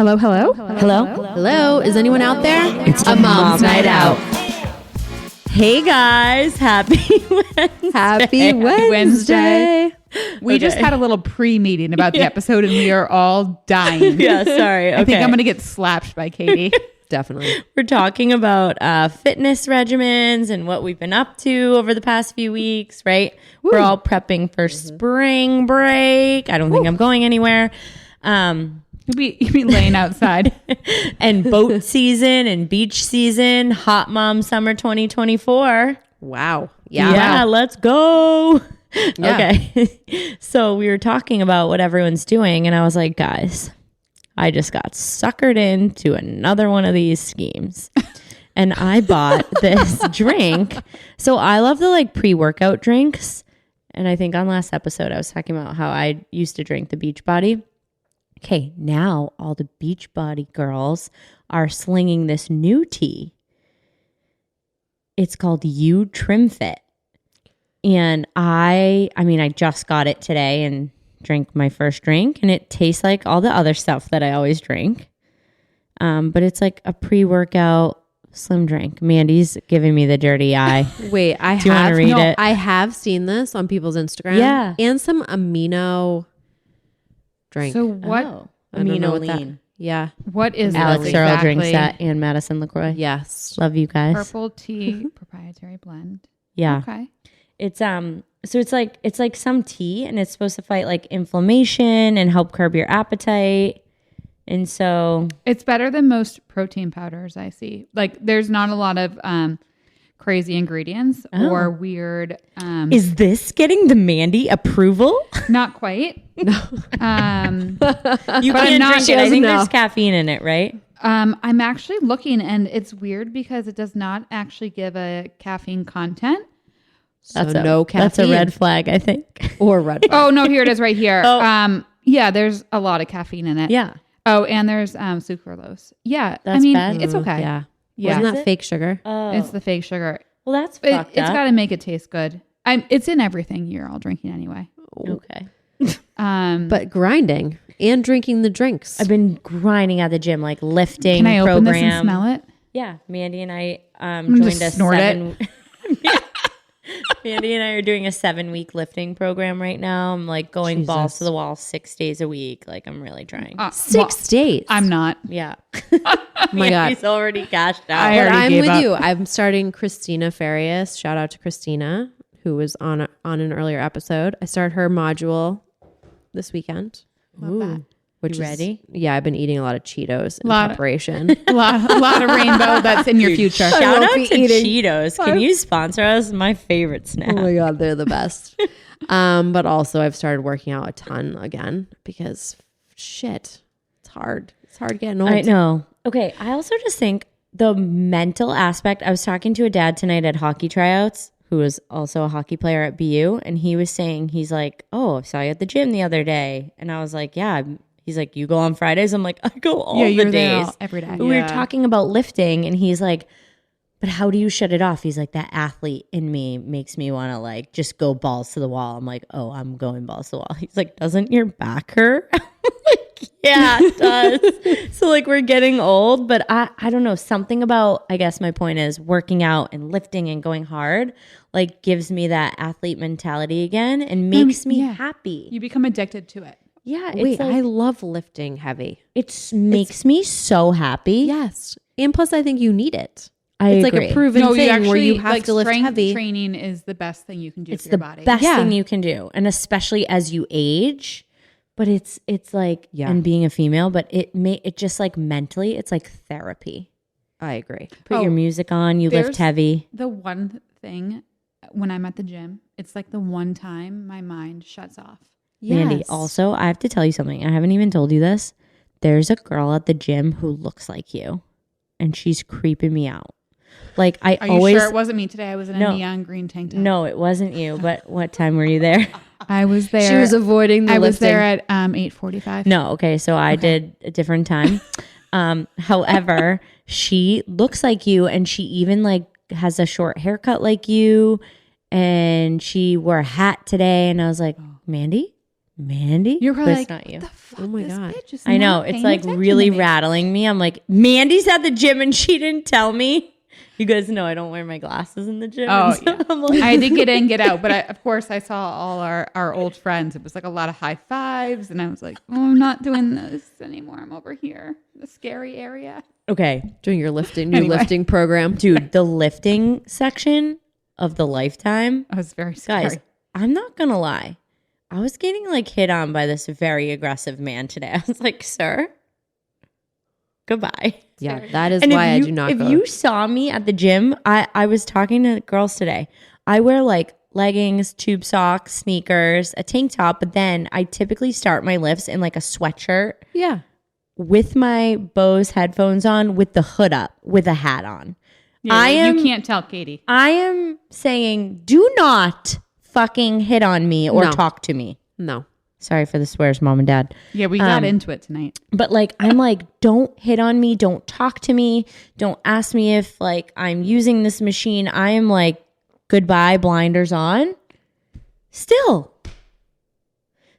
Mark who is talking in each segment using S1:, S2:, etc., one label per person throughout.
S1: Hello, hello?
S2: Hello?
S3: Hello? Is anyone out there?
S2: It's a mom's night out.
S1: Hey guys, happy Wednesday.
S3: Happy Wednesday.
S1: We just had a little pre-meeting about the episode and we are all dying.
S2: Yeah, sorry. Okay.
S1: I think I'm going to get slapped by Katie.
S3: Definitely.
S2: We're talking about fitness regimens and what we've been up to over the past few weeks, right? Woo. We're all prepping for spring break. I don't think I'm going anywhere.
S1: You'll be laying outside.
S2: And boat season and beach season, hot mom summer 2024.
S3: Wow.
S2: Yeah, let's go.
S3: Yeah.
S2: Okay. So we were talking about what everyone's doing and I was like, guys, I just got suckered into another one of these schemes. And I bought this drink. So I love the pre-workout drinks. And I think on last episode I was talking about how I used to drink the Beachbody. Okay, now all the Beachbody girls are slinging this new tea. It's called You Trim Fit. And I just got it today and drank my first drink. And it tastes like all the other stuff that I always drink. But it's like a pre-workout slim drink. Mandy's giving me the dirty eye.
S3: Wait,
S2: Do you want to read it?
S3: I have seen this on people's Instagram.
S2: Yeah.
S3: And some amino drink.
S1: So what?
S3: I don't know what that-
S2: Amino-lean.
S3: Yeah.
S1: What is
S2: Alex
S1: this
S2: Earl
S1: exactly?
S2: drinks that and Madison LaCroix.
S3: Yes.
S2: Love you guys.
S1: Purple tea proprietary blend.
S2: Yeah.
S1: Okay.
S2: It's so it's like some tea and it's supposed to fight inflammation and help curb your appetite. And so
S1: It's better than most protein powders I see. There's not a lot of crazy ingredients or weird.
S2: is this getting the Mandy approval?
S1: Not quite. No.
S2: You
S1: But I'm
S2: can't
S1: not-
S2: drink
S1: she
S2: it. I
S3: doesn't
S2: think
S3: know.
S2: there's caffeine in it, right?
S1: I'm actually looking and it's weird because it does not actually give a caffeine content.
S3: So no caffeine.
S2: That's a red flag, I think.
S3: Or red flag.
S1: Oh no, here it is right here.
S2: Oh.
S1: Yeah, there's a lot of caffeine in it.
S2: Yeah.
S1: Oh, and there's sucralose. Yeah.
S2: That's
S1: bad.
S2: bad.
S1: It's okay.
S3: Yeah.
S1: Yeah.
S3: Wasn't
S2: Is
S3: that
S2: it?
S3: fake sugar?
S2: Oh.
S1: It's the fake sugar.
S2: Well, that's fucked
S1: It's
S2: up.
S1: got to make it taste good. It's in everything you're all drinking anyway.
S2: Okay.
S3: But grinding and drinking the drinks.
S2: I've been grinding at the gym, lifting
S1: Can I
S2: program.
S1: open this and smell it?
S2: Yeah. Mandy and I
S1: gonna
S2: joined
S1: just
S2: a
S1: snort it.
S2: 7 Mandy and I are doing a 7-week lifting program right now. I'm going balls to the wall 6 days a week. I'm really trying.
S3: 6 days.
S1: I'm not.
S2: Yeah.
S3: my God.
S2: He's already cashed out.
S1: I
S3: But
S1: already
S3: I'm
S1: gave
S3: with
S1: up.
S3: you. I'm starting Christina Farias. Shout out to Christina, who was on an earlier episode. I started her module this weekend.
S1: Love that.
S3: Which
S2: You
S3: is-
S2: ready?
S3: Yeah, I've been eating a lot of Cheetos in
S1: Lot-
S3: preparation.
S1: A lot of rainbow that's in your future.
S2: Shout
S3: won't
S2: out
S3: be
S2: to
S3: eating.
S2: Cheetos. Can you sponsor us? My favorite snack.
S3: Oh my God, they're the best. But also I've started working out a ton again because shit, it's hard. It's hard getting old.
S2: I know. Okay. I also just think the mental aspect. I was talking to a dad tonight at hockey tryouts who was also a hockey player at BU. And he was saying, he's like, oh, I saw you at the gym the other day. And I was like, yeah. He's like, you go on Fridays? I'm like, I go all the
S1: you're there
S2: days.
S1: every day.
S2: But we were talking about lifting and he's like, but how do you shut it off? He's like, that athlete in me makes me want to just go balls to the wall. I'm like, oh, I'm going balls to the wall. He's like, doesn't your back hurt? I'm like, yeah, it does. So we're getting old, but I don't know. Something about, I guess my point is working out and lifting and going hard, gives me that athlete mentality again and makes me happy.
S1: You become addicted to it.
S2: Yeah.
S3: Wait,
S2: It's
S3: I love lifting heavy.
S2: it makes me so happy.
S3: Yes. And plus I think you need it.
S2: I
S3: It's
S2: agree.
S3: a proven
S1: No,
S3: thing
S1: you
S3: where you
S1: actually,
S3: have to lift
S1: strength
S3: heavy.
S1: training is the best thing you can do
S2: It's
S1: for
S2: the
S1: your body.
S2: best
S3: Yeah.
S2: thing you can do, and especially as you age. But it's
S3: Yeah.
S2: and being a female, but it just mentally, it's like therapy.
S3: I agree.
S2: Put your music on, you lift
S1: there's-
S2: heavy.
S1: The one thing when I'm at the gym, it's the one time my mind shuts off.
S2: Mandy,
S3: Yes.
S2: also, I have to tell you something. I haven't even told you this. There's a girl at the gym who looks like you, and she's creeping me out. I
S1: Are you
S2: always
S1: sure it wasn't me today? I was in
S2: No.
S1: a neon green tank top.
S2: no, it wasn't you. But what time were you there?
S1: I was there.
S3: She was avoiding the
S1: I was
S3: lifting.
S1: there at 8:45.
S2: No, okay, so I did a different time. However, she looks like you, and she even has a short haircut like you, and she wore a hat today, and I was like, Mandy, Mandy?
S1: You're probably
S2: But
S1: like,
S2: it's not you.
S1: what the fuck?
S3: Oh my
S1: This
S3: God.
S1: bitch is
S2: I know.
S1: not
S2: It's
S1: paying
S2: like
S1: attention
S2: really
S1: to me.
S2: rattling me. I'm like, Mandy's at the gym and she didn't tell me. You guys know I don't wear my glasses in the gym.
S1: Oh,
S2: and so
S1: yeah.
S2: I'm like,
S1: I had to get in, get out. But of course, I saw all our old friends. It was like a lot of high fives. And I was like, oh, I'm not doing this anymore. I'm over here, the scary area.
S2: okay,
S3: Doing your new lifting program.
S2: dude, the lifting section of the Lifetime.
S1: I was very scary.
S2: Guys, I'm not going to lie. I was getting like hit on by this very aggressive man today. I was like, sir, goodbye.
S3: Yeah, that is
S2: And
S3: why
S2: if
S3: I do not
S2: If
S3: go.
S2: you saw me at the gym, I was talking to girls today. I wear like leggings, tube socks, sneakers, a tank top, but then I typically start my lifts in like a sweatshirt
S3: Yeah.
S2: with my Bose headphones on with the hood up with a hat on.
S1: Yeah, you can't tell, Katie.
S2: I am saying do not fucking hit on me or
S3: No.
S2: talk to me.
S3: No.
S2: Sorry for the swears, mom and dad.
S1: Yeah, we got into it tonight.
S2: But like, I'm like, don't hit on me. Don't talk to me. Don't ask me if like I'm using this machine. I am like, goodbye, blinders on. Still.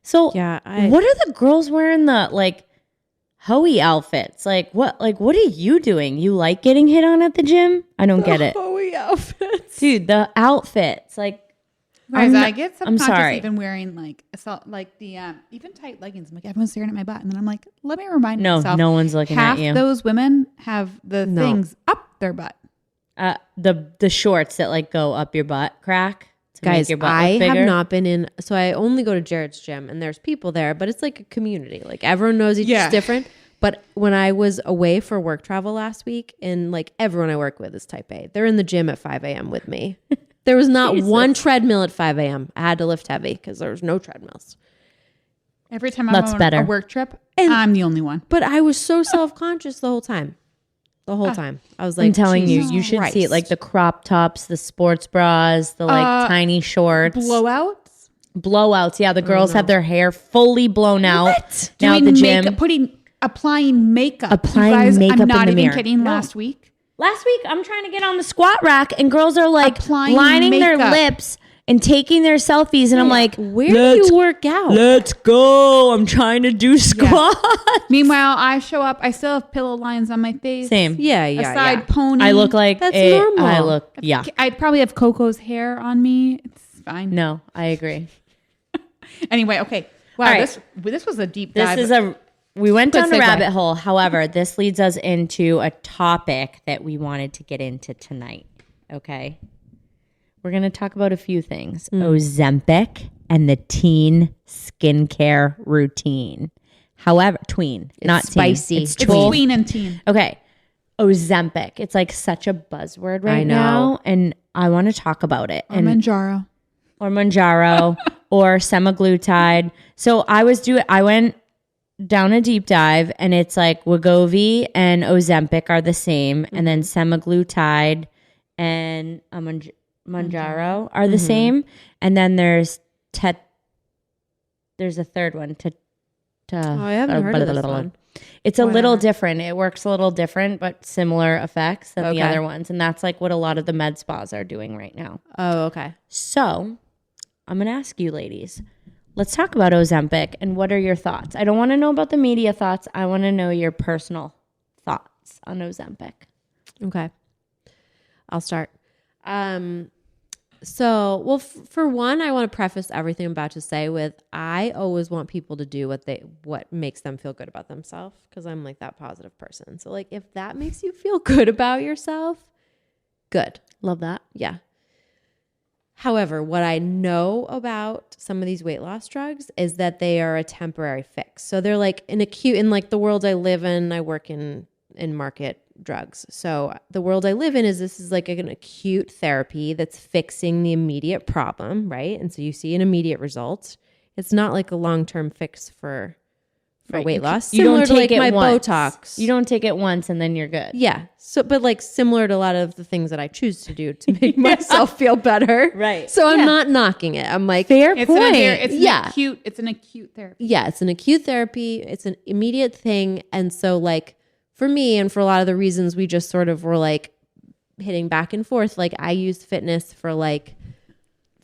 S2: So
S3: Yeah.
S2: what are the girls wearing the like hoey outfits? Like what are you doing? You like getting hit on at the gym? I don't get it.
S1: Hoey outfits.
S2: Dude, the outfits. Like
S1: Guys,
S2: I'm
S1: I get
S2: I'm
S1: subconscious
S2: sorry.
S1: even wearing like the even tight leggings. I'm like, everyone's staring at my butt. And then I'm like, let me remind
S2: No,
S1: myself.
S2: no one's looking
S1: half
S2: at you.
S1: those women have the
S3: No.
S1: things up their butt.
S2: The shorts that like go up your butt crack to make
S3: Guys,
S2: your butt
S3: I
S2: look
S3: have
S2: bigger.
S3: not been in. So I only go to Jared's gym, and there's people there, but it's like a community. Like everyone knows each
S1: Yeah.
S3: other's different. But when I was away for work travel last week, and like everyone I work with is type A, they're in the gym at 5 a.m. with me. There was not one treadmill at 5 a.m. I had to lift heavy because there was no treadmills.
S1: Every time I'm
S2: That's
S1: on
S2: better.
S1: a work trip,
S3: And-
S1: I'm the only one.
S3: But I was so self-conscious the whole time. The whole time. I was like,
S2: I'm telling you,
S3: Jesus
S2: you should see it.
S3: Christ.
S2: Like the crop tops, the sports bras, the like tiny shorts,
S1: Blowouts.
S2: blowouts. Yeah, the girls have their hair fully blown out. Now
S1: Doing
S2: at the gym.
S1: makeup, applying makeup.
S2: Applying
S1: you guys,
S2: makeup
S1: I'm not
S2: in the
S1: even
S2: mirror.
S1: kidding.
S2: No.
S1: Last week.
S2: Last week, I'm trying to get on the squat rack, and girls are like
S1: Applying
S2: lining their
S1: makeup.
S2: lips and taking their selfies, and I'm like,
S3: where do you work out?
S2: Let's go. I'm trying to do squats.
S1: Meanwhile, I show up. I still have pillow lines on my face.
S2: Same.
S3: Yeah,
S1: A
S3: yeah,
S1: side
S3: yeah.
S1: pony.
S2: I look like
S3: That's
S2: a.
S3: normal.
S2: I look. Yeah.
S1: I probably have Coco's hair on me. It's fine.
S2: No, I agree.
S1: Anyway, okay. Wow,
S2: All right.
S1: this was a deep
S2: This
S1: dive.
S2: is we went
S1: Good
S2: down a
S1: segue.
S2: rabbit hole. However, this leads us into a topic that we wanted to get into tonight. Okay. We're going to talk about a few things. Ozempic and the teen skincare routine. However, tween, not
S3: spicy.
S2: teen. It's
S1: It's
S2: tween.
S1: tween and teen.
S2: Okay. Ozempic. It's like such a buzzword right
S3: I know.
S2: now. And I want to talk about it.
S1: Or Manjaro.
S2: Or Manjaro or semaglutide. So I went down a deep dive, and it's like Wegovy and Ozempic are the same, and then semaglutide and Manjaro are the same, and then there's a third one.
S3: Oh, I haven't heard of this one.
S2: It's a little different. It works a little different, but similar effects than the
S3: Okay.
S2: other ones, and that's like what a lot of the med spas are doing right now.
S3: Oh, okay.
S2: So I'm going to ask you, ladies, let's talk about Ozempic and what are your thoughts? I don't want to know about the media thoughts. I want to know your personal thoughts on Ozempic.
S3: Okay. I'll start. So, for one, I want to preface everything I'm about to say with I always want people to do what makes them feel good about themselves, because I'm like that positive person. So like if that makes you feel good about yourself, good.
S2: Love that.
S3: Yeah. However, what I know about some of these weight loss drugs is that they are a temporary fix. So they're like in like the world I live in, I work in market drugs. So the world I live in this is like an acute therapy that's fixing the immediate problem, right? And so you see an immediate result. It's not like a long-term fix for weight loss.
S2: You don't
S3: Similar
S2: take
S3: to like
S2: it
S3: my
S2: once.
S3: Botox.
S2: You don't take it once and then you're good.
S3: Yeah. So, but like similar to a lot of the things that I choose to do to make myself feel better.
S2: Right.
S3: So I'm not knocking it. I'm like,
S2: Fair
S1: It's
S2: point.
S1: it's an acute therapy.
S3: yeah, it's an acute therapy. It's an immediate thing. And so like for me and for a lot of the reasons we just sort of were like hitting back and forth, like I use fitness for like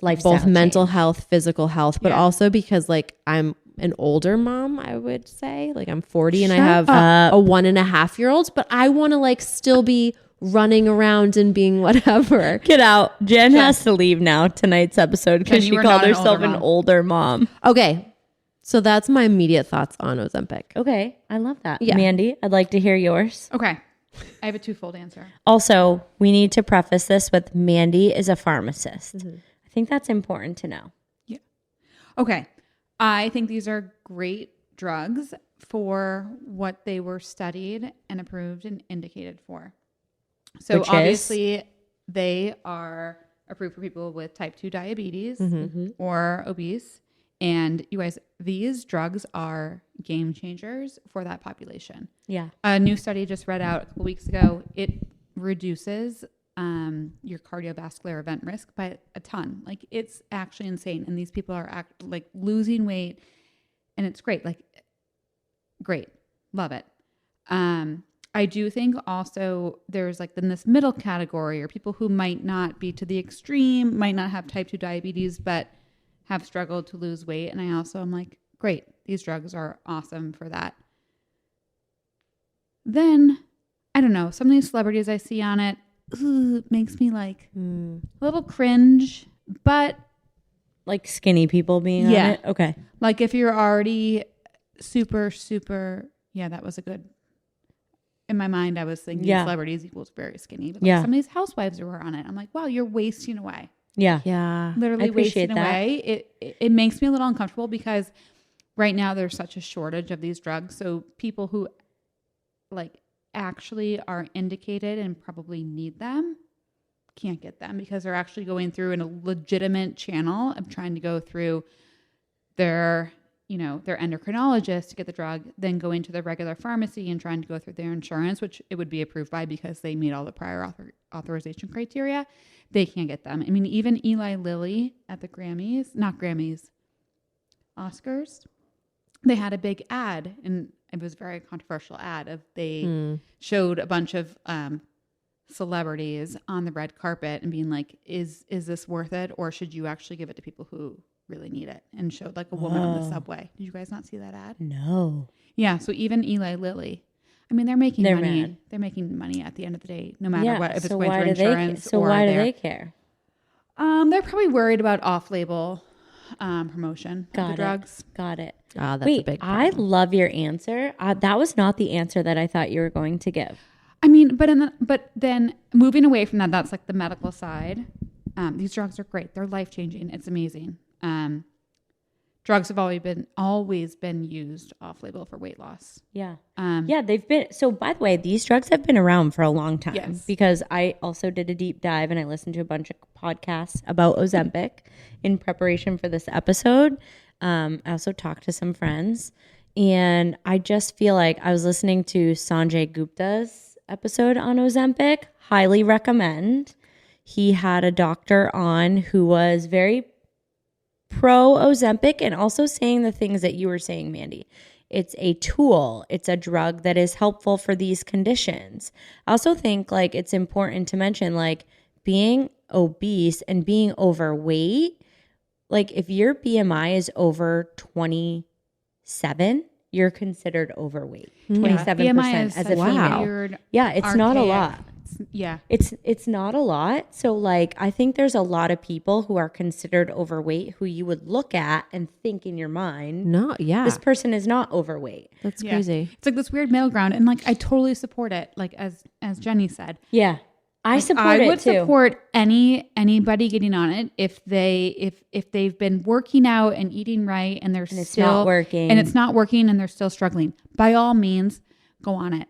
S2: Lifestyle
S3: both mental
S2: change.
S3: health, physical health, but also because like I'm an older mom, I would say. Like I'm 40 and I
S1: Shut
S3: have
S2: up.
S3: a 1.5-year-old, but I want to like still be running around and being whatever.
S2: Get out. Jen has to leave now tonight's episode because
S1: Jen,
S2: she
S1: you are
S2: called
S1: not an
S2: herself
S1: older
S2: an
S1: mom.
S2: older mom.
S3: Okay. So that's my immediate thoughts on Ozempic.
S2: Okay. I love that.
S3: Yeah.
S2: Mandy, I'd like to hear yours.
S1: Okay. I have a twofold answer.
S2: Also, we need to preface this with Mandy is a pharmacist. I think that's important to know.
S1: Yeah. Okay. I think these are great drugs for what they were studied and approved and indicated for. So
S2: Which is?
S1: obviously they are approved for people with type 2 diabetes or obese. And you guys, these drugs are game changers for that population.
S2: Yeah.
S1: A new study just read out a couple weeks ago. It reduces your cardiovascular event risk by a ton. Like it's actually insane. And these people are like losing weight and it's great. Like great. Love it. I do think also there's like in this middle category or people who might not be to the extreme, might not have type 2 diabetes, but have struggled to lose weight. And I also am like, great, these drugs are awesome for that. Then, I don't know, some of these celebrities I see on it makes me like a little cringe, but
S2: Like skinny people being on it? Okay.
S1: like if you're already super, yeah, that was a good, in my mind, I was thinking celebrities equals very skinny. But like some of these housewives who are on it, I'm like, wow, you're wasting away.
S2: Yeah.
S3: Yeah.
S1: Literally
S2: I appreciate
S1: wasting
S2: that.
S1: away. It makes me a little uncomfortable because right now there's such a shortage of these drugs. So people who like actually are indicated and probably need them can't get them because they're actually going through in a legitimate channel of trying to go through their endocrinologist to get the drug, then going to the regular pharmacy and trying to go through their insurance, which it would be approved by because they meet all the prior authorization criteria. They can't get them. I mean, even Eli Lilly at the Oscars, they had a big ad, and it was a very controversial ad of they showed a bunch of celebrities on the red carpet and being like, is this worth it? Or should you actually give it to people who really need it? And showed like a woman on the subway. Did you guys not see that ad?
S2: No.
S1: Yeah. So even Eli Lilly, I mean, they're making money.
S2: mad.
S1: They're making money at the end of the day, no matter what, if it's going
S2: why
S1: through
S2: do
S1: insurance
S2: so
S1: or
S2: why do
S1: their-
S2: they care?
S1: They're probably worried about off-label promotion of the drugs.
S2: Got it.
S3: Ah, that's
S2: Wait,
S3: a big
S2: I
S3: problem.
S2: love your answer. That was not the answer that I thought you were going to give.
S1: I mean, but then moving away from that, that's like the medical side. These drugs are great. They're life-changing. It's amazing. Drugs have always been used off-label for weight loss.
S2: Yeah. Yeah, they've been. So, by the way, these drugs have been around for a long time.
S1: Yes.
S2: Because I also did a deep dive and I listened to a bunch of podcasts about Ozempic in preparation for this episode. I also talked to some friends. And I just feel like I was listening to Sanjay Gupta's episode on Ozempic. Highly recommend. He had a doctor on who was very pro Ozempic and also saying the things that you were saying, Mandy. It's a tool. It's a drug that is helpful for these conditions. I also think like it's important to mention like being obese and being overweight. Like if your BMI is over 27, you're considered overweight. 27%
S1: BMI is
S2: as a
S1: such
S2: female.
S1: weird,
S2: Yeah, it's not a
S1: archaic-
S2: lot.
S1: Yeah.
S2: It's not a lot. So like I think there's a lot of people who are considered overweight who you would look at and think in your mind,
S3: No, yeah.
S2: this person is not overweight.
S3: That's
S1: Yeah.
S3: crazy.
S1: It's like this weird middle ground. And like, I totally support it. Like as Jenny said,
S2: Yeah. I support
S1: I
S2: it
S1: would
S2: too.
S1: support anybody getting on it if they've been working out and eating right and
S2: it's
S1: still
S2: not working.
S1: and it's not working and they're still struggling. By all means, go on it.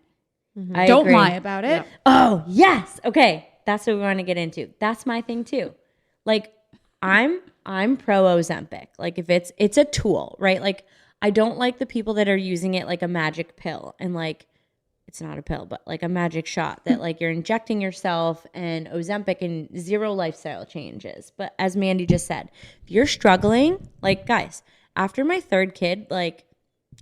S2: I
S1: Don't
S2: agree.
S1: lie about it.
S2: Oh, yes. Okay. That's what we want to get into. That's my thing too. Like I'm pro Ozempic. Like if it's a tool, right? Like I don't like the people that are using it like a magic pill and like it's not a pill, but like a magic shot that like you're injecting yourself and Ozempic and zero lifestyle changes. But as Mandy just said, if you're struggling, like guys, after my third kid, like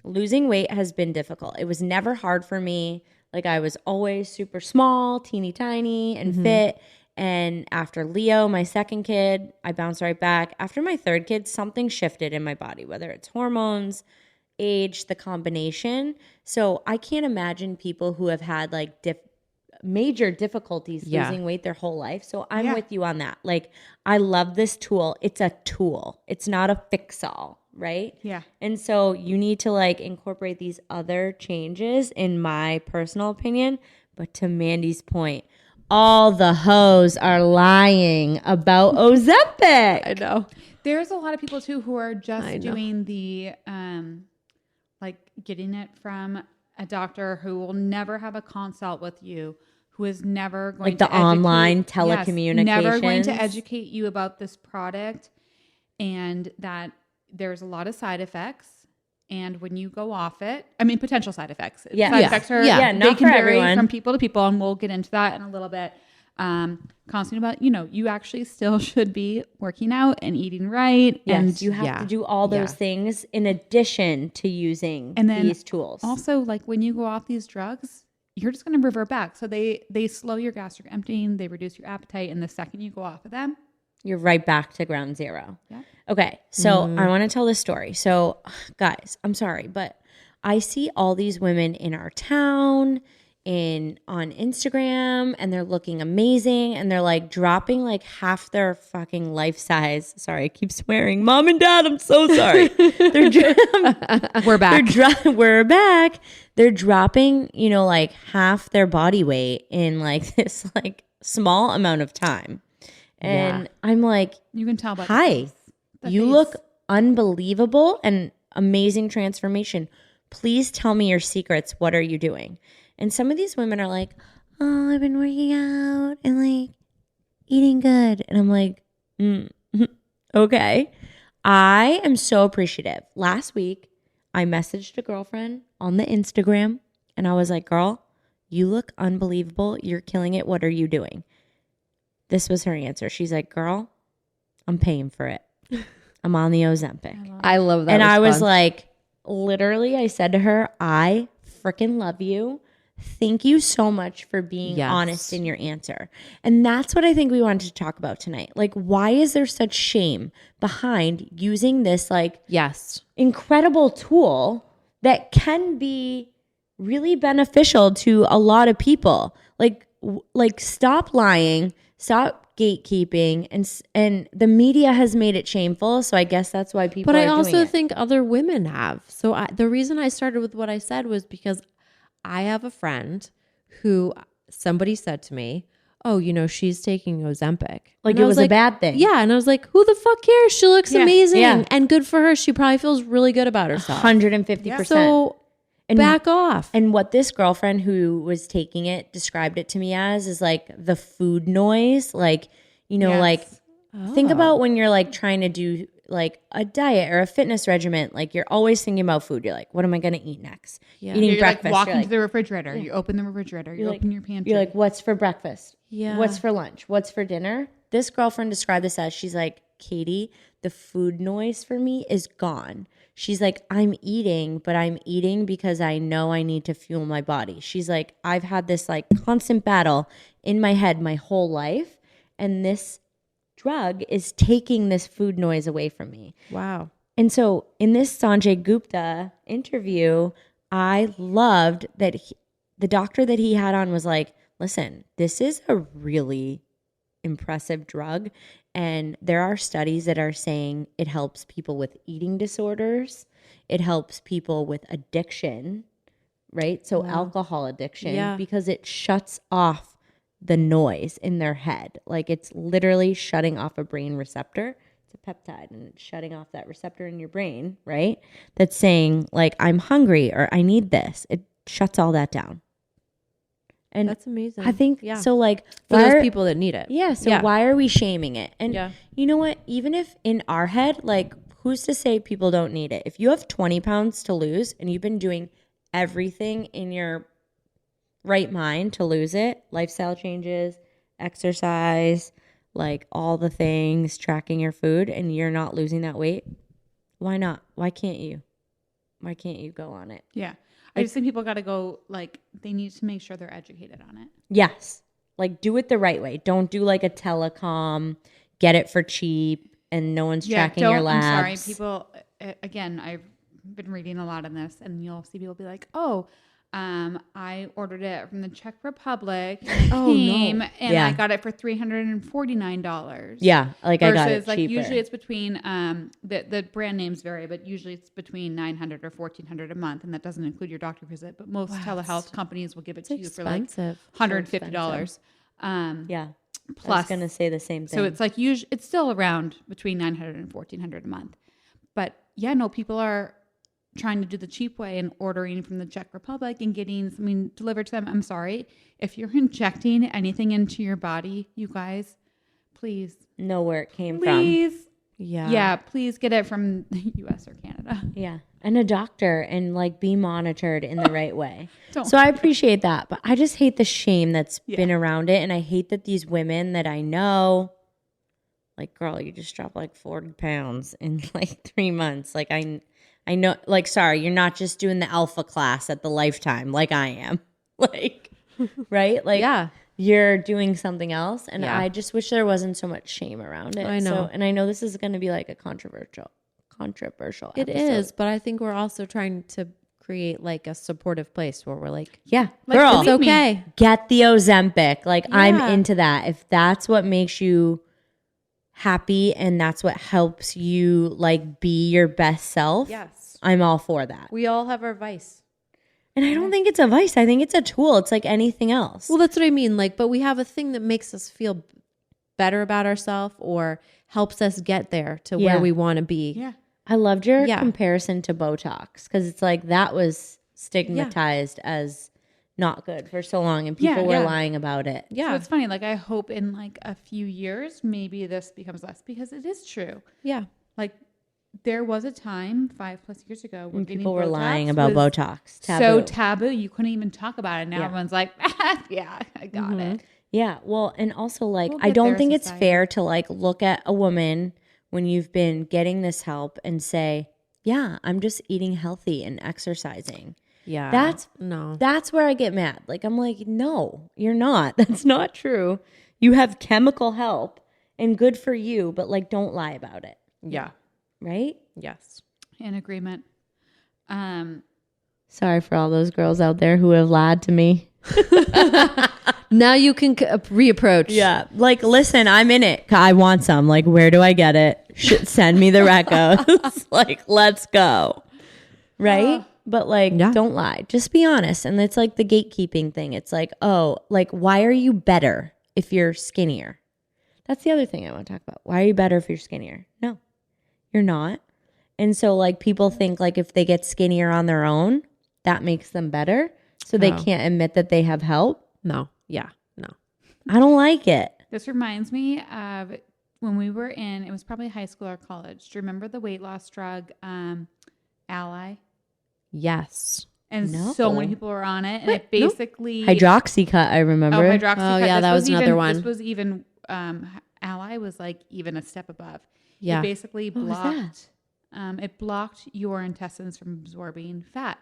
S2: losing weight has been difficult. It was never hard for me. Like I was always super small, teeny tiny and fit. And after Leo, my second kid, I bounced right back. After my third kid, something shifted in my body, whether it's hormones, age, the combination. So I can't imagine people who have had like major difficulties losing weight their whole life. So I'm with you on that. Like, I love this tool. It's a tool. It's not a fix-all, right?
S1: Yeah.
S2: And so you need to like incorporate these other changes, in my personal opinion. But to Mandy's point, all the hoes are lying about Ozempic.
S3: I know.
S1: There's a lot of people too who are just doing the like getting it from a doctor who will never have a consult with you, who is never going
S2: like the online telecommunications,
S1: never going to educate you about this product, and that there's a lot of side effects. And when you go off it, I mean, potential side effects.
S2: Yeah.
S1: Side effects are,
S2: not
S1: they can
S2: for
S1: vary
S2: everyone.
S1: from people to people, and we'll get into that in a little bit. Constantly about, you actually still should be working out and eating right.
S2: Yes,
S1: and
S2: you have to do all those things in addition to using these tools.
S1: Also, like when you go off these drugs, you're just going to revert back. So they slow your gastric emptying, they reduce your appetite, and the second you go off of them,
S2: you're right back to ground zero.
S1: Yeah.
S2: Okay, so I want to tell this story. So, guys, I'm sorry, but I see all these women in our town on Instagram, and they're looking amazing, and they're like dropping like half their fucking life size. Sorry, I keep swearing. Mom and Dad, I'm so sorry.
S1: we're back.
S2: We're back. They're dropping, like half their body weight in like this like small amount of time. And I'm like,
S1: you can tell by
S2: hi, you look unbelievable and amazing transformation. Please tell me your secrets. What are you doing? And some of these women are like, oh, I've been working out and like eating good. And I'm like, okay. I am so appreciative. Last week, I messaged a girlfriend on the Instagram, and I was like, girl, you look unbelievable. You're killing it. What are you doing? This was her answer. She's like, girl, I'm paying for it. I'm on the Ozempic.
S3: I love that.
S2: And
S3: response.
S2: I was like, literally, I said to her, I freaking love you. Thank you so much for being honest in your answer. And that's what I think we wanted to talk about tonight. Like, why is there such shame behind using this like incredible tool that can be really beneficial to a lot of people? Like stop lying, stop gatekeeping, and the media has made it shameful. So I guess that's why people.
S3: But
S2: are
S3: I
S2: doing
S3: also
S2: it.
S3: think other women have. So the reason I started with what I said was because I have a friend who somebody said to me, oh, she's taking Ozempic.
S2: Like
S3: and
S2: it
S3: I
S2: was
S3: like,
S2: a bad thing.
S3: Yeah. And I was like, who the fuck cares? She looks amazing.
S2: Yeah.
S3: And good for her. She probably feels really good about herself.
S2: 150%.
S3: So back off.
S2: And what this girlfriend who was taking it described it to me as is like the food noise. Like, like think about when you're like trying to do like a diet or a fitness regimen. Like you're always thinking about food. You're like, what am I going to eat next?
S3: Yeah.
S2: Eating
S1: You're
S2: breakfast.
S1: like walking
S2: you're
S1: to the refrigerator. You open the refrigerator. You open your pantry.
S2: You're like, what's for breakfast?
S3: Yeah.
S2: What's for lunch? What's for dinner? This girlfriend described this as, she's like, Katie, the food noise for me is gone. She's like, I'm eating, but I'm eating because I know I need to fuel my body. She's like, I've had this like constant battle in my head my whole life, and this drug is taking this food noise away from me.
S3: Wow.
S2: And so in this Sanjay Gupta interview, I loved that the doctor that he had on was like, listen, this is a really impressive drug. And there are studies that are saying it helps people with eating disorders. It helps people with addiction, right? So alcohol addiction, because it shuts off the noise in their head. Like it's literally shutting off a brain receptor. It's a peptide, and it's shutting off that receptor in your brain, right? That's saying like, I'm hungry or I need this. It shuts all that down. And
S3: that's amazing.
S2: I think so. Like
S3: for those people that need it.
S2: Yeah. So why are we shaming it? And you know what? Even if in our head, like who's to say people don't need it? If you have 20 pounds to lose and you've been doing everything in your right mind to lose it, lifestyle changes, exercise, like all the things, tracking your food, and you're not losing that weight, why not? Why can't you? Why can't you go on it?
S1: Yeah. I just think people got to go, like, they need to make sure they're educated on it.
S2: Yes. Like, do it the right way. Don't do like a telecom, get it for cheap, and no one's tracking your labs.
S1: I'm sorry, people. Again, I've been reading a lot on this, and you'll see people be like, "Oh, I ordered it from the Czech Republic, and it came, and I got it for $349."
S2: Yeah, like I got it
S1: versus like
S2: cheaper.
S1: usually it's between the brand names vary, but usually it's between $900 or $1,400 a month, and that doesn't include your doctor visit. But most telehealth companies will give it to you for like $150.
S2: Yeah.
S1: Plus,
S2: I was going to say the same thing.
S1: so it's like it's still around between $900 and $1,400 a month. But yeah, no, people are trying to do the cheap way and ordering from the Czech Republic and getting something delivered to them. I'm sorry. If you're injecting anything into your body, you guys, please.
S2: Know where it came
S1: Please.
S2: from.
S1: Yeah, please get it from the US or Canada.
S2: Yeah. And a doctor and like be monitored in the right way.
S1: Don't.
S2: So I appreciate that. But I just hate the shame that's been around it. And I hate that these women that I know, like, girl, you just dropped like 40 pounds in like 3 months. Like I know, like, sorry, you're not just doing the alpha class at the Lifetime like I am. Like, right? Like, you're doing something else. And I just wish there wasn't so much shame around it.
S3: I know.
S2: So, and I know this is going to be like a controversial
S3: It
S2: episode.
S3: is, but I think we're also trying to create like a supportive place where we're like,
S2: Yeah,
S1: Like,
S2: girl,
S1: believe me.
S3: okay.
S2: get the Ozempic. Like, I'm
S3: Yeah.
S2: into that. If that's what makes you happy and that's what helps you like be your best self,
S3: Yes.
S2: I'm all for that.
S3: We all have our vice.
S2: And I don't think it's a vice. I think it's a tool. It's like anything else.
S3: Well, that's what I mean. Like, but we have a thing that makes us feel better about ourselves or helps us get there to where we want to be.
S1: Yeah.
S2: I loved your comparison to Botox because it's like that was stigmatized as not good for so long and people were lying about it.
S1: So it's funny. Like, I hope in like a few years, maybe this becomes less because it is true.
S3: Yeah.
S1: Like, there was a time 5+ years ago when
S2: People were
S1: Botox
S2: lying about
S1: was
S2: Botox.
S1: so taboo. You couldn't even talk about it. Now everyone's like, yeah, I got it.
S2: Yeah. Well, and also like,
S1: We'll
S2: I
S1: get
S2: don't
S1: there,
S2: think it's
S1: society.
S2: fair to like look at a woman when you've been getting this help and say, yeah, I'm just eating healthy and exercising.
S3: Yeah.
S2: That's where I get mad. Like, I'm like, no, you're not. That's not true. You have chemical help and good for you, but like, don't lie about it.
S3: Yeah.
S2: Right?
S3: Yes.
S1: In agreement.
S2: Sorry for all those girls out there who have lied to me.
S3: Now you can reapproach.
S2: Yeah. Like, listen, I'm in it. I want some. Like, where do I get it? Send me the recos. Like, let's go. Right? But like, don't lie. Just be honest. And it's like the gatekeeping thing. It's like, oh, like, why are you better if you're skinnier? That's the other thing I want to talk about. Why are you better if you're skinnier? No, you're not. And so like people think like if they get skinnier on their own, that makes them better. So they can't admit that they have help.
S3: No. Yeah. No.
S2: I don't like it.
S1: This reminds me of when we were it was probably high school or college. Do you remember the weight loss drug, Ally?
S3: Yes.
S1: And so many people were on it. And it basically...
S2: Hydroxycut, I remember.
S1: Oh, Hydroxycut.
S3: Oh, yeah, that was another one.
S1: This was even... Ally was like even a step above.
S3: Yeah.
S1: It basically blocked... it blocked your intestines from absorbing fat.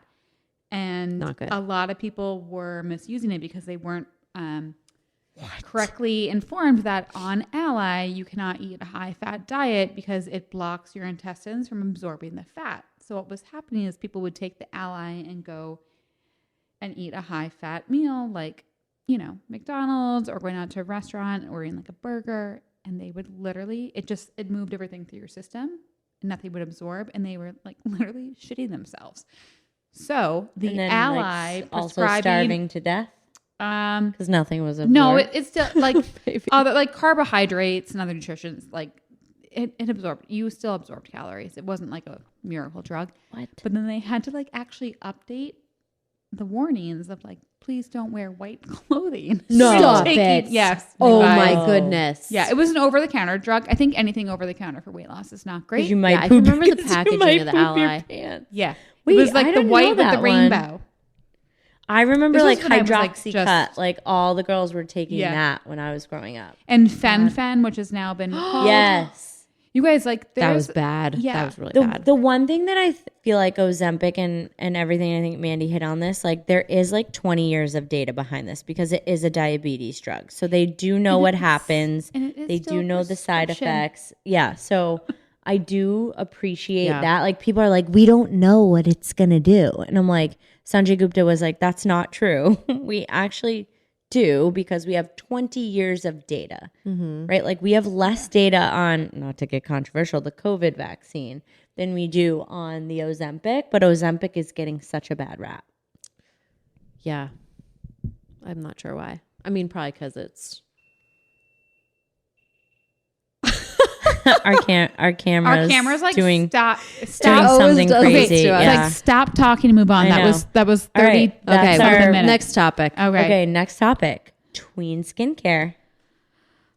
S1: And
S3: Not good.
S1: a lot of people were misusing it because they weren't correctly informed that on Ally, you cannot eat a high-fat diet because it blocks your intestines from absorbing the fat. So what was happening is people would take the Ally and go and eat a high-fat meal like, you know, McDonald's or going out to a restaurant or eating like a burger. And they would literally, it moved everything through your system and nothing would absorb. And they were like literally shitting themselves. So the
S2: And then,
S1: Ally
S2: like, also
S1: prescribing,
S2: starving to death because nothing was absorbed.
S1: no, it's still like other like carbohydrates and other nutrition. Like it absorbed. You still absorbed calories. It wasn't like a miracle drug.
S2: What?
S1: But then they had to like actually update the warnings of like, please don't wear white clothing.
S3: No. Stop
S1: Taking-
S3: it.
S1: Yes.
S3: Oh
S1: you guys.
S3: my goodness.
S1: Yeah, it was an over-the-counter drug. I think anything over-the-counter for weight loss is not great.
S2: You might
S3: I
S2: poop
S3: can remember the
S2: because you
S3: packaging
S2: might
S3: of the
S2: poop your
S3: Ally.
S2: pants.
S1: Yeah.
S2: Wait,
S1: it was
S2: I
S1: like the
S2: didn't know
S1: white with
S2: that
S1: the
S2: one.
S1: rainbow.
S2: I remember
S1: This
S2: like
S1: was when I was, like,
S2: Hydroxycut.
S1: just-
S2: Like all the girls were taking
S1: Yeah.
S2: that when I was growing up.
S1: And Fen, which has now been called.
S2: Yes.
S1: You guys, like,
S3: That
S1: there's...
S3: was bad.
S1: Yeah.
S3: That was really bad.
S2: The one thing that feel like Ozempic and everything, I think Mandy hit on this, like there is like 20 years of data behind this because it is a diabetes drug. So they do know what happens. They do know the side effects. Yeah. So I do appreciate that. Like people are like, we don't know what it's going to do. And I'm like, Sanjay Gupta was like, that's not true. We actually do because we have 20 years of data, right? Like we have less data on, not to get controversial, the COVID vaccine than we do on the Ozempic, but Ozempic is getting such a bad rap.
S3: Yeah. I'm not sure why. I mean, probably because it's...
S2: our camera's
S1: like
S2: doing
S1: stop
S2: something crazy.
S1: Like stop talking and move on. That was 30.
S2: Right,
S3: okay,
S1: minutes.
S3: next topic.
S1: Okay,
S2: next topic. Tween skincare.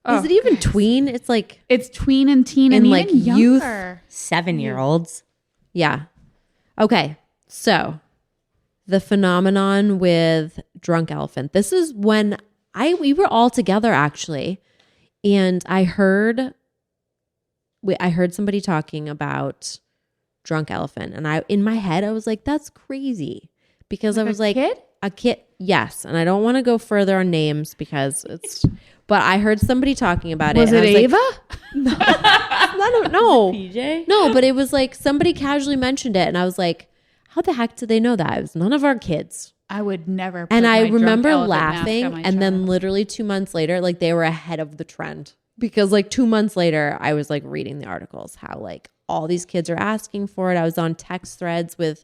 S3: Is it even tween? It's like
S1: it's tween and teen and
S3: like
S1: even
S3: youth,
S1: younger.
S2: 7-year-olds.
S3: Yeah. Okay. So the phenomenon with Drunk Elephant. This is when we were all together actually, and I heard somebody talking about Drunk Elephant, and in my head I was like, that's crazy, because
S1: like
S3: I was like,
S1: kid?
S3: A kid, yes, and I don't want to go further on names because it's. But I heard somebody talking about it.
S1: Was it Ava?
S3: Like, I don't know.
S2: PJ?
S3: No, but it was like somebody casually mentioned it, and I was like, how the heck did they know that? It was none of our kids.
S1: I would never. Put
S3: And I
S1: my Drunk
S3: remember
S1: Elephant
S3: laughing,
S1: mask on my
S3: and then
S1: child.
S3: literally 2 months later, like they were ahead of the trend, because like 2 months later, I was like reading the articles how like all these kids are asking for it. I was on text threads with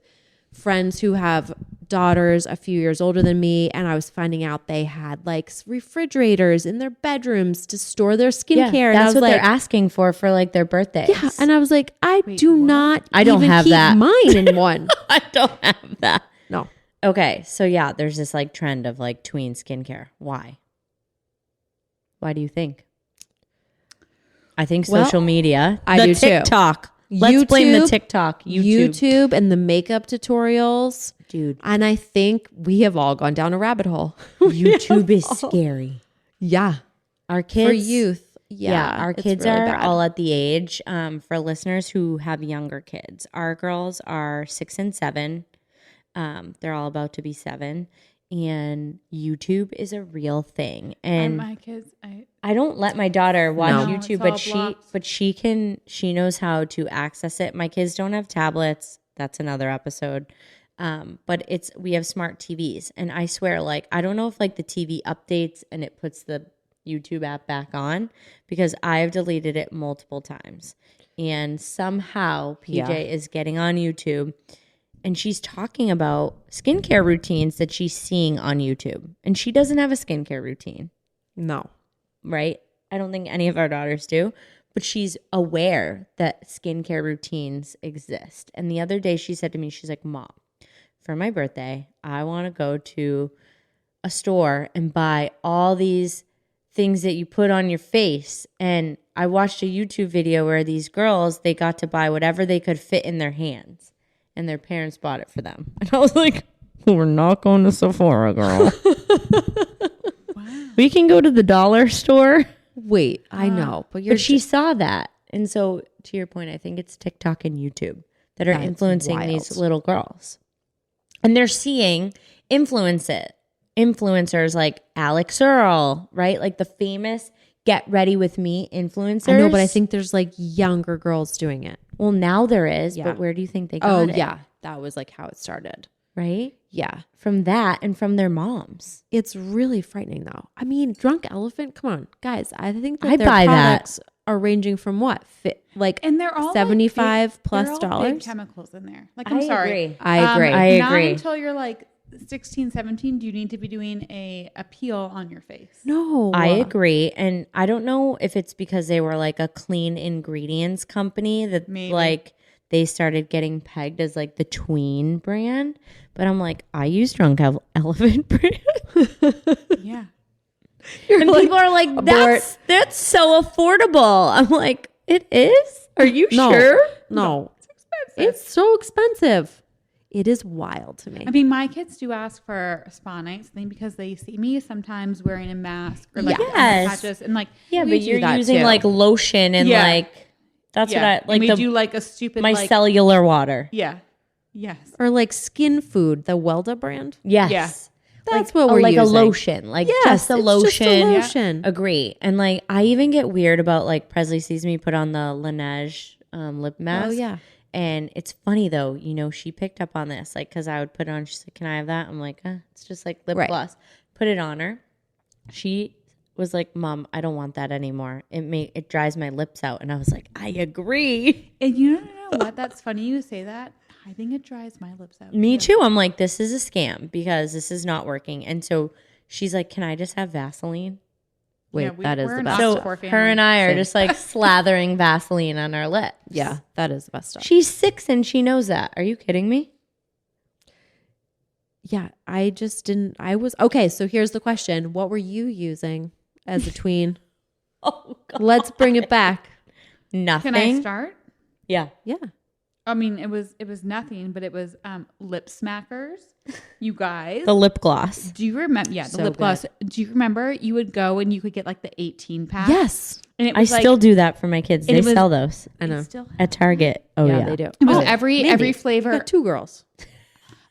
S3: friends who have daughters a few years older than me, and I was finding out they had like refrigerators in their bedrooms to store their skincare. And
S2: that's
S3: I was
S2: what
S3: like,
S2: they're asking for like their birthdays.
S3: yeah, and I was like, I don't
S2: even
S3: have
S2: keep
S3: that mine in one.
S2: I don't have that.
S3: No.
S2: Okay, so yeah, there's this like trend of like tween skincare. Why do you think? I think social media.
S3: I do too.
S2: TikTok. Let's blame the TikTok.
S3: YouTube and the makeup tutorials.
S2: Dude.
S3: And I think we have all gone down a rabbit hole.
S2: YouTube is scary.
S3: Yeah.
S2: Our kids.
S3: For youth. Yeah.
S2: Our
S3: it's
S2: kids
S3: really
S2: are
S3: bad.
S2: all at the age, for listeners who have younger kids. Our girls are 6 and 7. They're all about to be 7. And YouTube is a real thing. And
S1: my kids,
S2: I don't let my daughter watch
S1: No.
S2: YouTube,
S1: It's
S2: but she knows how to access it. My kids don't have tablets. That's another episode. But we have smart TVs, and I swear, like, I don't know if like the TV updates and it puts the YouTube app back on, because I've deleted it multiple times, and somehow PJ is getting on YouTube, and she's talking about skincare routines that she's seeing on YouTube, and she doesn't have a skincare routine.
S3: No.
S2: Right? I don't think any of our daughters do, but she's aware that skincare routines exist. And the other day she said to me, she's like, Mom, for my birthday, I want to go to a store and buy all these things that you put on your face. And I watched a YouTube video where these girls, they got to buy whatever they could fit in their hands, and their parents bought it for them. And I was like, we're not going to Sephora, girl. We can go to the dollar store.
S3: Wait, I know. But
S2: she saw that. And so, to your point, I think it's TikTok and YouTube that are influencing these little girls. And they're seeing influencers like Alex Earl, right? Like the famous Get Ready With Me influencers.
S3: I know, but I think there's like younger girls doing it.
S2: Well, now there is, but where do you think they got it?
S3: Oh, yeah. That was like how it started.
S2: Right?
S3: Yeah.
S2: From that and from their moms.
S3: It's really frightening though. I mean, Drunk Elephant, come on, guys. I think that
S2: I
S3: their
S2: buy
S3: products are ranging from what?
S1: and they're all
S3: $75
S1: like
S3: plus
S1: they're all
S3: dollars.
S1: big chemicals in there. Like, I'm sorry.
S2: Agree.
S3: I agree.
S2: I
S1: Not
S2: agree.
S1: until you're like 16, 17, do you need to be doing a peel on your face?
S3: No.
S2: I agree. And I don't know if it's because they were like a clean ingredients company that like they started getting pegged as like the tween brand. But I'm like, I use Drunk Elephant brand.
S1: Yeah.
S2: And people are like, that's so affordable. I'm like, it is? Are you sure?
S3: No.
S1: It's expensive.
S3: It's so expensive. It is wild to me.
S1: I mean, my kids do ask for spa nights thing because they see me sometimes wearing a mask or like patches and like
S2: but you're using like lotion and like that's what I like.
S1: and we do like a stupid
S2: my
S1: like,
S2: cellular water.
S1: Yeah. Yes.
S3: Or like skin food, the Welda brand.
S2: Yes.
S1: Yeah.
S3: That's what we're
S2: like
S3: using.
S2: a lotion. Like
S3: Yes,
S2: just a
S3: it's
S2: lotion.
S3: just a lotion.
S2: Agree. And like I even get weird about like Presley sees me put on the Laneige lip mask.
S3: Oh yeah.
S2: And it's funny though, you know, she picked up on this, like, because I would put it on. She's like, "Can I have that?" I'm like, "It's just like lip
S3: Right.
S2: gloss." Put it on her. She was like, "Mom, I don't want that anymore. It dries my lips out." And I was like, "I agree."
S1: And you know what? That's funny you say that. I think it dries my lips out.
S2: Me too. I'm like, this is a scam because this is not working. And so she's like, "Can I just have Vaseline?"
S3: Wait, that is
S1: we're
S3: the
S1: an
S3: best
S2: So
S3: stuff.
S1: Oxford
S2: her
S1: family.
S2: and I are
S3: Same.
S2: just like slathering Vaseline on our lips.
S3: Yeah, that is the best stuff.
S2: She's 6 and she knows that. Are you kidding me?
S3: Yeah, I just didn't. I was okay. So here's the question: what were you using as a tween?
S2: Oh, God.
S3: Let's bring it back.
S2: Nothing.
S1: Can I start?
S2: Yeah.
S3: Yeah.
S1: I mean, it was nothing, but it was lip smackers. You guys,
S2: The lip gloss.
S1: do you remember? Yeah, the
S3: So
S1: lip gloss. Do you remember? You would go and you could get like the 18 pack.
S3: Yes,
S1: and it
S2: I
S1: was like,
S2: still do that for my kids.
S1: And
S2: They
S1: it was-
S2: sell those
S3: I know.
S1: Still,
S2: at Target. Oh, yeah.
S3: they do.
S1: it was
S3: Oh,
S1: every
S3: Mandy,
S1: flavor.
S3: you got 2 girls.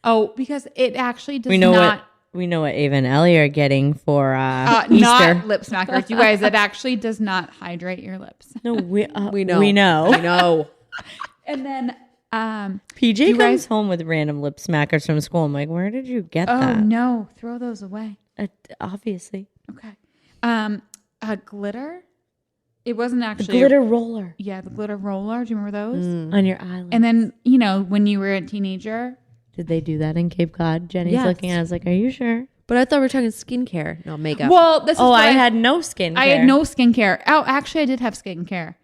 S1: Oh, because it actually does
S2: We know
S1: not.
S2: what Ava and Ellie are getting for Easter.
S1: Not lip smackers, you guys. It actually does not hydrate your lips.
S2: No, we
S3: know.
S2: We know.
S3: I know.
S1: And then,
S2: PJ
S1: you
S2: comes
S1: guys-
S2: home with random lip smackers from school. I'm like, where did you get
S1: oh
S2: that?
S1: no, throw those away.
S2: Obviously.
S1: Okay. Glitter. It wasn't
S2: The
S1: actually
S2: glitter roller
S1: Yeah, the glitter roller. Do you remember those?
S2: on your eyelid.
S1: And then when you were a teenager,
S2: Did they do that in Cape Cod? Jenny's
S3: Yes.
S2: looking at us like, are you sure?
S3: But I thought we were talking skincare, no makeup.
S1: well, this is
S2: Oh,
S1: what
S2: I had no skin
S1: I had no skincare. Oh, actually, I did have skincare,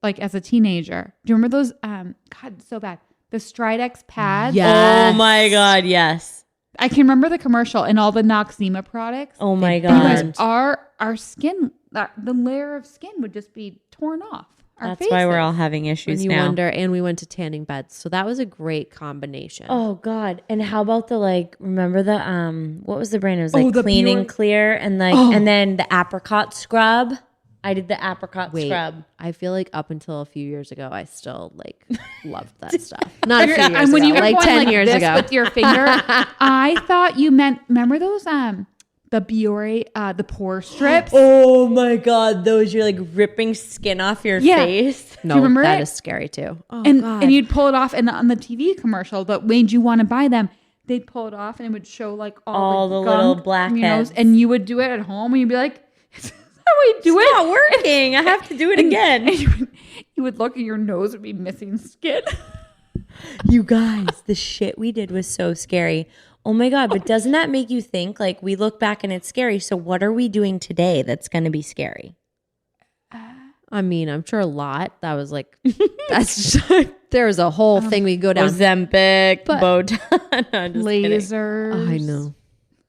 S1: like as a teenager. Do you remember those? God, so bad. The Stridex pads.
S3: Yes.
S2: Oh, my God. Yes.
S1: I can remember the commercial and all the Noxzema products.
S2: Oh, my
S1: And you guys,
S2: God.
S1: our skin, the layer of skin would just be torn off. Our
S2: That's why we're
S1: faces.
S2: all having issues
S3: and you
S2: now.
S3: wonder, and we went to tanning beds, so that was a great combination.
S2: Oh God! And how about the remember the what was the brand? It was like
S1: the
S2: Clean
S1: Pure-
S2: and Clear, and and then the apricot scrub. I did the apricot
S3: Wait,
S2: scrub.
S3: I feel like up until a few years ago, I still loved that stuff. Not a few
S1: And
S3: years
S1: when
S3: ago,
S1: you were
S3: like
S1: going
S3: 10
S1: like
S3: years
S1: this
S3: ago.
S1: with your finger, I thought you meant. Remember those the Biore the pore strips?
S2: Oh my God! Those you're like ripping skin off your
S1: Yeah.
S2: face.
S3: No,
S1: Do you remember
S3: that
S1: it?
S3: is scary too. Oh
S1: and
S3: God.
S1: and you'd pull it off, and on the TV commercial that made you want to buy them, they'd pull it off, and it would show like
S2: All
S1: all
S2: the
S1: gunk
S2: little
S1: from your nose,
S2: blackheads.
S1: and you would do it at home, and you'd be like, "Is this how we do
S2: It's
S1: it?"
S2: not working. I have to do it again.
S1: And you would look, and your nose would be missing skin.
S2: You guys, the shit we did was so scary. Oh my God, but doesn't that make you think like we look back and it's scary? So what are we doing today that's going to be scary?
S3: I mean, I'm sure a lot. That was like, that's just, there's a whole thing we could go down.
S2: Ozempic,
S3: But-
S2: Botox. No, I'm just kidding.
S1: Lasers.
S3: I know.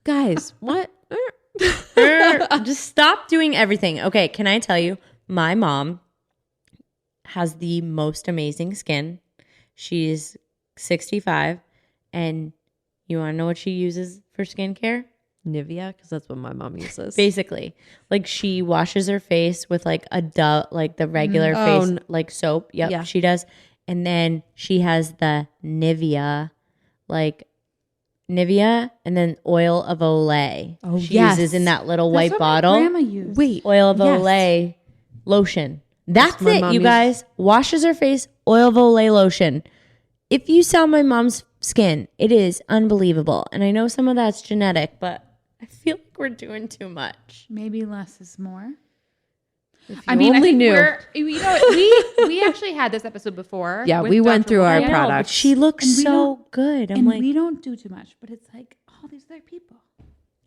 S3: Guys, what?
S2: Just stop doing everything. Okay, can I tell you? My mom has the most amazing skin. She's 65, and you want to know what she uses for skincare?
S3: Nivea, because that's what my mom uses.
S2: Basically, like she washes her face with like a Dove, like the regular
S3: Oh,
S2: face like soap. Yep,
S3: Yeah.
S2: she does. And then she has the Nivea, and then oil of Olay.
S3: Oh,
S2: she
S3: yes.
S2: uses in that little
S1: That's
S2: white
S1: what
S2: bottle.
S1: My grandma used.
S3: Wait,
S2: Oil of
S3: yes.
S2: Olay lotion. That's
S3: my
S2: it,
S3: mom
S2: you
S3: uses-
S2: guys. Washes her face, oil of Olay lotion. If you saw my mom's skin, it is unbelievable. And I know some of that's genetic, but I feel like we're doing too much.
S1: Maybe less is more.
S3: If
S1: I
S3: you
S1: mean, I
S3: only
S1: think
S3: knew.
S1: we actually had this episode before.
S3: Yeah,
S1: with
S3: we went
S1: Dr.
S3: through our
S1: Williams.
S2: I know, but
S3: products.
S2: she looks
S1: And we
S2: so
S1: don't-
S2: good. I'm
S1: And
S2: like,
S1: we don't do too much, but it's like all these other people.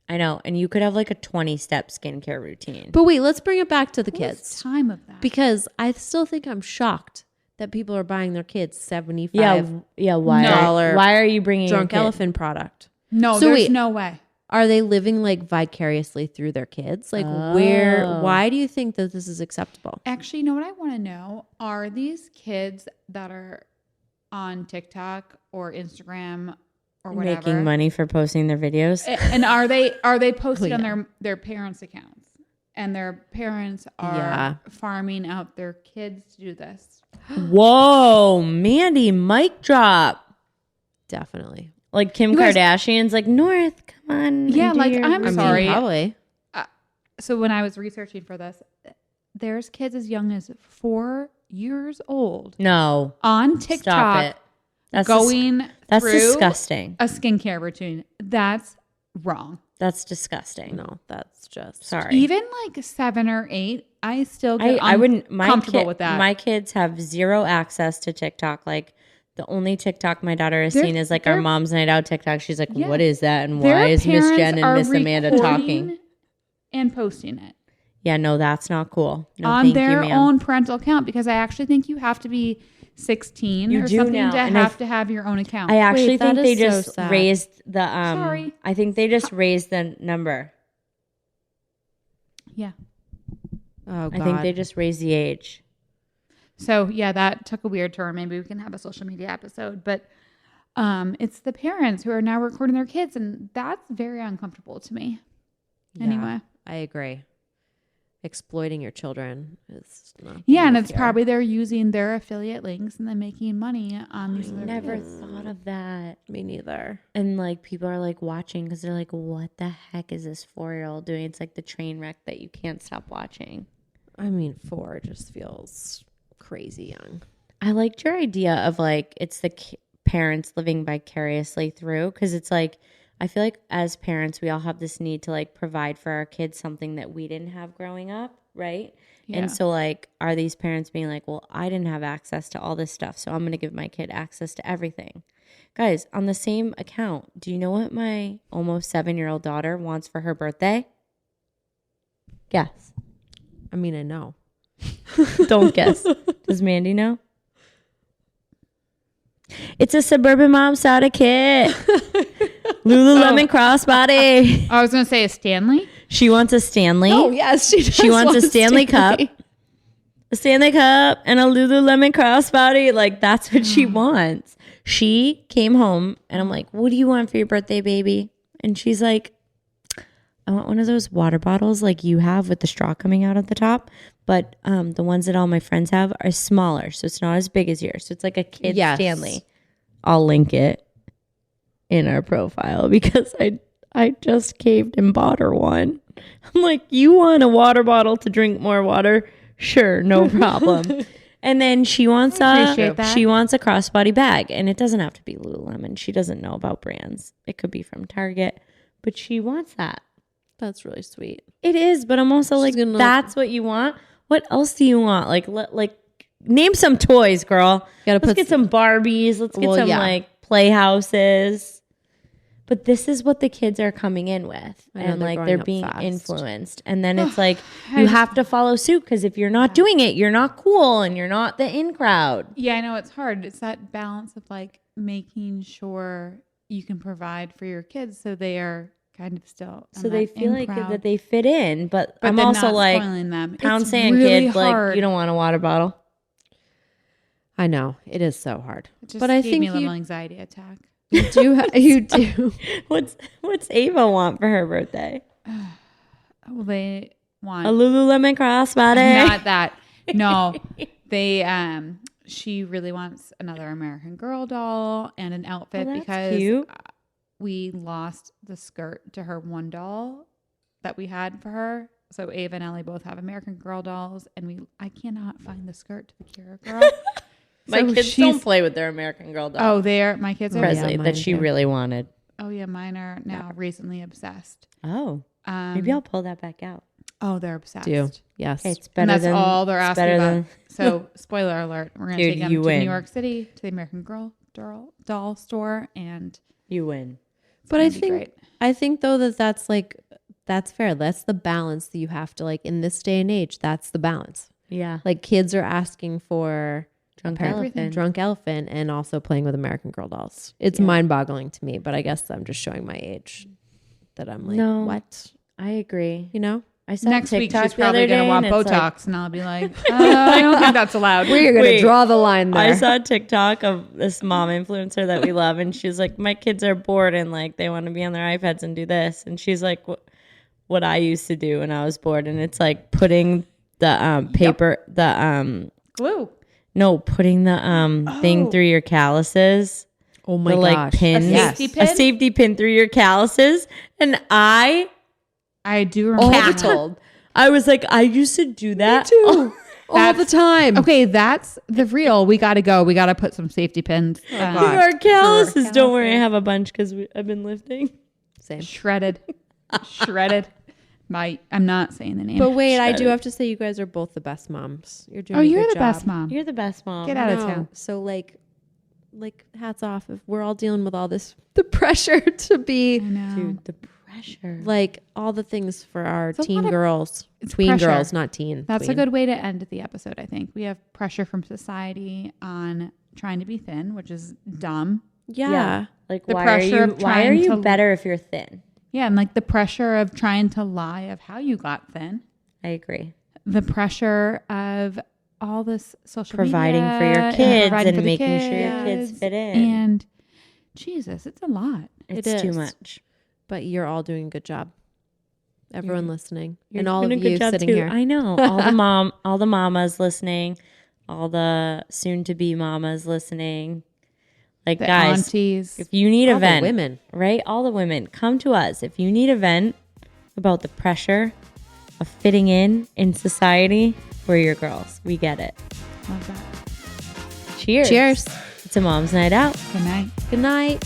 S2: I know. And you could have like a 20-step skincare routine.
S3: But wait, let's bring it back to the
S1: What was
S3: kids.
S1: time of that?
S3: Because I still think I'm shocked that people are buying their kids $75
S2: yeah. Why?
S3: $1
S2: Why are you bringing your
S3: drunk
S2: kid?
S3: elephant product.
S1: no,
S3: So
S1: there's
S3: wait.
S1: no way.
S3: Are they living like vicariously through their kids? Like why do you think that this is acceptable?
S1: Actually, you know what I want to know? Are these kids that are on TikTok or Instagram or whatever
S2: Making money for posting their videos?
S1: and are they posted
S3: Oh, yeah.
S1: on their parents' accounts? And their parents are
S3: Yeah.
S1: farming out their kids to do this.
S2: Whoa, Mandy, mic drop.
S3: Definitely.
S2: Like Kim Kardashian's like, North, come on.
S1: Yeah,
S2: and do
S1: like,
S2: your
S1: I'm
S2: routine."
S1: sorry.
S3: Probably.
S1: So when I was researching for this, there's kids as young as 4 years old
S2: No.
S1: on
S2: Stop
S1: TikTok
S2: it. That's
S1: going
S2: that's
S1: through
S2: disgusting.
S1: a skincare routine. That's wrong.
S2: That's disgusting.
S3: No, that's just
S2: Sorry.
S1: Even like 7 or 8, I still get
S2: I wouldn't
S1: comfortable with that.
S2: My kids have zero access to TikTok. Like the only TikTok my daughter has
S1: They're-
S2: seen is like our
S1: they're-
S2: mom's night out TikTok. She's like,
S1: Yeah.
S2: what is that? And
S1: Their
S2: why is Miss
S1: parents
S2: Jen and
S1: are
S2: Miss Amanda
S1: recording
S2: talking?
S1: and posting it
S2: Yeah, no, that's not cool. No,
S1: on
S2: thank
S1: their
S2: you, ma'am.
S1: own parental account, because I actually think you have to be 16
S2: You
S1: or
S2: do
S1: something
S2: now,
S1: to
S2: and
S1: have to have your own account.
S2: I actually
S3: that
S2: think they
S3: is so
S2: just
S3: sad.
S2: raised the
S1: Sorry.
S2: I think they just raised the number.
S1: Yeah.
S3: Oh God.
S2: I think they just raised the age.
S1: So yeah, that took a weird turn. Maybe we can have a social media episode, but it's the parents who are now recording their kids, and that's very uncomfortable to me.
S3: Yeah,
S1: Anyway.
S3: I agree. Exploiting your children is not. the
S1: Yeah, and
S3: move
S1: it's
S3: here.
S1: probably they're using their affiliate links and then making money on these other
S2: Never
S1: kids.
S2: thought of that.
S3: Me neither.
S2: And like people are like watching because they're like, what the heck is this 4-year-old doing? It's like the train wreck that you can't stop watching.
S3: I mean, 4 just feels crazy young.
S2: I liked your idea of like it's the parents living vicariously through, because it's like I feel like as parents we all have this need to like provide for our kids something that we didn't have growing up, right?
S1: Yeah.
S2: And so like are these parents being like, well, I didn't have access to all this stuff, so I'm going to give my kid access to everything. Guys, on the same account, do you know what my almost 7-year-old daughter wants for her birthday? Guess.
S3: I mean, I know.
S2: Don't guess. Does Mandy know? It's a Suburban Mom Starter Kit. Lululemon crossbody.
S1: I was going to say a Stanley.
S2: She wants a Stanley.
S3: Oh yes,
S2: She wants a Stanley Cup. A Stanley Cup and a Lululemon crossbody. Like, that's what she wants. She came home and I'm like, what do you want for your birthday, baby? And she's like, I want one of those water bottles like you have with the straw coming out at the top. But the ones that all my friends have are smaller. So it's not as big as yours. So it's like a kid Stanley. I'll link it in our profile because I just caved and bought her one. I'm like, you want a water bottle to drink more water? Sure, no problem. And then she wants
S1: appreciate that.
S2: she wants a crossbody bag, and it doesn't have to be Lululemon. She doesn't know about brands. It could be from Target, but she wants that.
S3: That's really sweet.
S2: It is, but I'm also like, that's what you want. What else do you want? Like name some toys, girl. Let's get some Barbies. Let's get some like playhouses. But this is what the kids are coming in with, and like they're being influenced. And then it's like you have to follow suit, because if you're not doing it, you're not cool and you're not the in crowd.
S1: Yeah, I know it's hard. It's that balance of like making sure you can provide for your kids so they are kind of still
S2: So they feel like that they fit in. But I'm
S1: then
S2: also
S1: not
S2: like,
S1: spoiling them.
S2: pound
S1: It's
S2: sand
S1: really
S2: kid,
S1: hard.
S2: like you don't want a water bottle.
S3: I know it is so hard,
S1: It just
S3: but I
S1: gave
S3: think
S1: me a little
S3: you
S1: anxiety attack.
S3: do. You do.
S2: What's Ava want for her birthday?
S1: Well, they want
S2: A Lululemon crossbody.
S1: not that. No, they she really wants another American Girl doll and an outfit
S2: that's
S1: because
S2: cute.
S1: we lost the skirt to her one doll that we had for her. So Ava and Ellie both have American Girl dolls, and I cannot find the skirt to the Kira girl.
S2: My
S1: So
S2: kids
S1: she's-
S2: don't play with their American Girl doll.
S1: Oh, my kids are.
S2: Presley,
S3: mine
S2: that she
S3: too.
S2: really wanted.
S1: Oh yeah, mine are now recently obsessed.
S2: Oh, maybe I'll pull that back out.
S1: Oh, they're obsessed.
S3: Yes.
S2: Okay, it's better
S1: And that's
S2: than
S1: all they're
S2: it's
S1: asking
S2: better
S1: about.
S2: than-
S1: So, spoiler alert: we're gonna
S2: Dude,
S1: take them
S2: you
S1: to
S2: win.
S1: New York City to the American Girl doll store, and
S2: You win.
S3: But I
S1: gonna be
S3: think
S1: great.
S3: I think though that's fair. That's the balance that you have to, like, in this day and age. That's the balance.
S2: Yeah.
S3: Like, kids are asking for
S2: Drunk
S1: Everything.
S3: Drunk Elephant and also playing with American Girl dolls. It's mind-boggling to me, but I guess I'm just showing my age. That I'm like,
S2: No.
S3: what?
S2: I agree.
S3: You know?
S2: I saw
S1: next week
S2: TikTok
S1: she's
S2: the other
S1: probably gonna
S2: day,
S1: want
S2: and it's like-
S1: Botox, and I'll be like, I don't think that's allowed.
S3: We're going
S2: Wait,
S3: to draw the line there.
S2: I saw a TikTok of this mom influencer that we love, and she's like, my kids are bored and like they want to be on their iPads and do this. And she's like, what I used to do when I was bored. And it's like putting the paper,
S1: Glue.
S2: putting the thing through your calluses.
S3: Oh my
S2: the like
S3: gosh.
S2: pins,
S1: A safety pin?
S2: a safety pin through your calluses, and I
S1: do remember that.
S3: Cackled.
S2: I was like, I used to do that
S3: too. All the time.
S1: Okay, that's the real. We got to go. We got to put some safety pins.
S2: through our calluses. Don't worry, I have a bunch because I've been lifting.
S3: Same.
S1: Shredded. I'm not saying the name.
S3: But wait, I do have to say you guys are both the best moms. You're doing
S1: you're
S3: a good
S1: the best
S3: job.
S1: mom.
S2: You're the best mom.
S1: Get out of
S3: No.
S1: town.
S3: So like hats off if we're all dealing with all this, the pressure to be
S1: I know.
S2: Dude, the pressure.
S3: like all the things for our
S1: It's a
S3: teen
S1: lot of-
S3: girls,
S1: it's
S3: tween
S1: pressure.
S3: girls, not teen.
S1: That's a
S3: tween.
S1: good way to end the episode, I think. We have pressure from society on trying to be thin, which is dumb.
S3: Yeah.
S2: Like
S1: The
S2: why are
S1: pressure
S2: you
S1: of
S2: why are
S1: trying
S2: you
S1: to-
S2: better if you're thin?
S1: Yeah, and like the pressure of trying to lie of how you got thin.
S2: I agree.
S1: The pressure of all this social
S2: Providing
S1: media
S2: for your
S1: and
S2: kids
S1: providing
S2: and
S1: for the
S2: making sure your kids fit in.
S1: And Jesus, it's a lot.
S2: It's
S3: It
S2: too
S3: is.
S2: much.
S3: But you're all doing a good job. Everyone listening.
S2: You're
S3: And all of
S2: doing a good
S3: you
S2: job
S3: sitting
S2: too.
S3: here.
S2: I know. All the mamas listening, all the soon to be mamas listening. Like
S1: The
S2: guys,
S1: aunties.
S2: if you need a
S3: All the
S2: vent,
S3: women.
S2: right? All the women, come to us. If you need a vent about the pressure of fitting in society, we're your girls. We get it.
S1: Love that.
S2: Cheers.
S3: Cheers.
S2: It's a mom's night out.
S1: Good night.
S3: Good night.